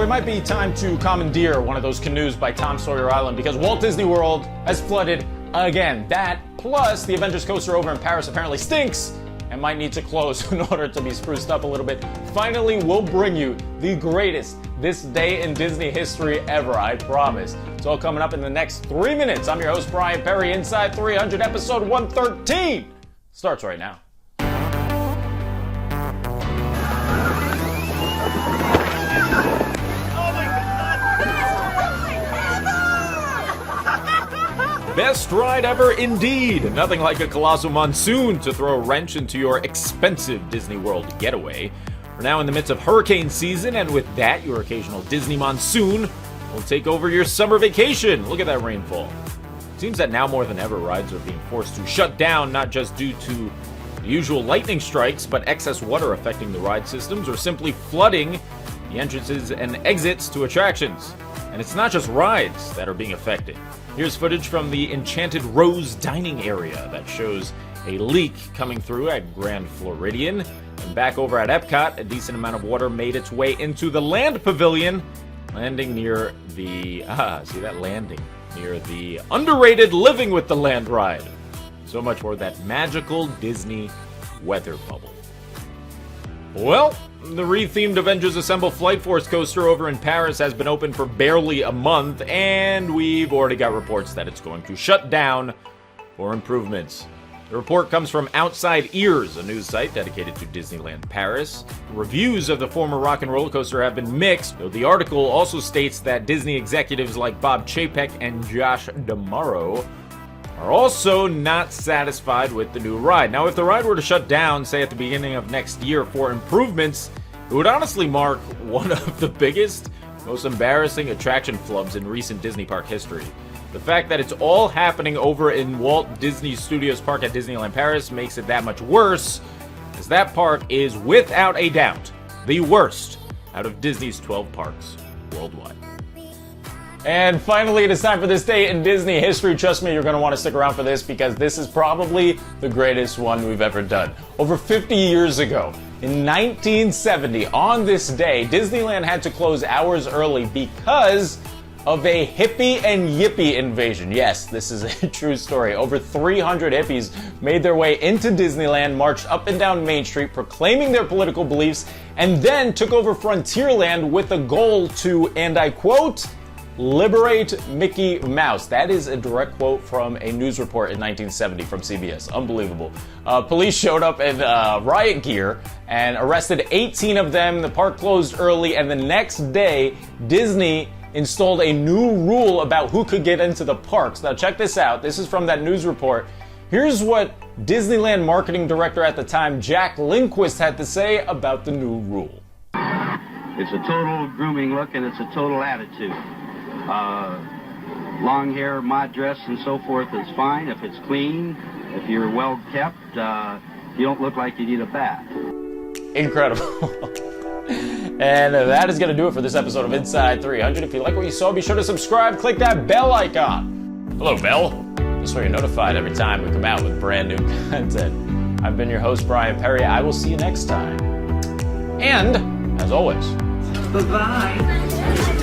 it might be time to commandeer one of those canoes by Tom Sawyer Island because Walt Disney World has flooded again. That, plus the Avengers coaster over in Paris apparently stinks and might need to close in order to be spruced up a little bit. Finally, we'll bring you the greatest this day in Disney history ever, I promise. It's all coming up in the next 3 minutes. I'm your host, Brian Perry. Inside 300, episode 113 starts right now. Best ride ever indeed. Nothing like a colossal monsoon to throw a wrench into your expensive Disney World getaway. We're now in the midst of hurricane season, and with that, your occasional Disney monsoon will take over your summer vacation. Look at that rainfall. It seems that now more than ever, rides are being forced to shut down, not just due to the usual lightning strikes, but excess water affecting the ride systems or simply flooding the entrances and exits to attractions. And it's not just rides that are being affected. Here's footage from the Enchanted Rose dining area that shows a leak coming through at Grand Floridian. And back over at Epcot, a decent amount of water made its way into the Land Pavilion, landing near the, see that landing? Near the underrated Living with the Land ride. So much for that magical Disney weather bubble. Well, the rethemed Avengers Assemble Flight Force coaster over in Paris has been open for barely a month, and we've already got reports that it's going to shut down for improvements. The report comes from Outside Ears, a news site dedicated to Disneyland Paris. Reviews of the former rock and roller coaster have been mixed, though the article also states that Disney executives like Bob Chapek and Josh D'Amaro are also not satisfied with the new ride. Now, if the ride were to shut down, say at the beginning of next year for improvements, it would honestly mark one of the biggest, most embarrassing attraction flubs in recent Disney park history. The fact that it's all happening over in Walt Disney Studios Park at Disneyland Paris makes it that much worse, as that park is, without a doubt, the worst out of Disney's 12 parks worldwide. And finally, it is time for this day in Disney history. Trust me, you're going to want to stick around for this because this is probably the greatest one we've ever done. Over 50 years ago, in 1970, on this day, Disneyland had to close hours early because of a hippie and yippie invasion. Yes, this is a true story. Over 300 hippies made their way into Disneyland, marched up and down Main Street, proclaiming their political beliefs, and then took over Frontierland with a goal to, and I quote, liberate Mickey Mouse. That is a direct quote from a news report in 1970 from CBS. Unbelievable. Police showed up in riot gear and arrested 18 of them. The park closed early, and the next day, Disney installed a new rule about who could get into the parks. Now check this out. This is from that news report. Here's what Disneyland marketing director at the time, Jack Lindquist, had to say about the new rule. It's a total grooming look, and it's a total attitude. Long hair, mod dress, and so forth is fine if it's clean. If you're well kept, you don't look like you need a bath. Incredible. And that is going to do it for this episode of Inside 300. If you like what you saw, be sure to subscribe. Click that bell icon. Hello, bell. Just so you're notified every time we come out with brand new content. I've been your host, Brian Perry. I will see you next time. And, as always, bye-bye.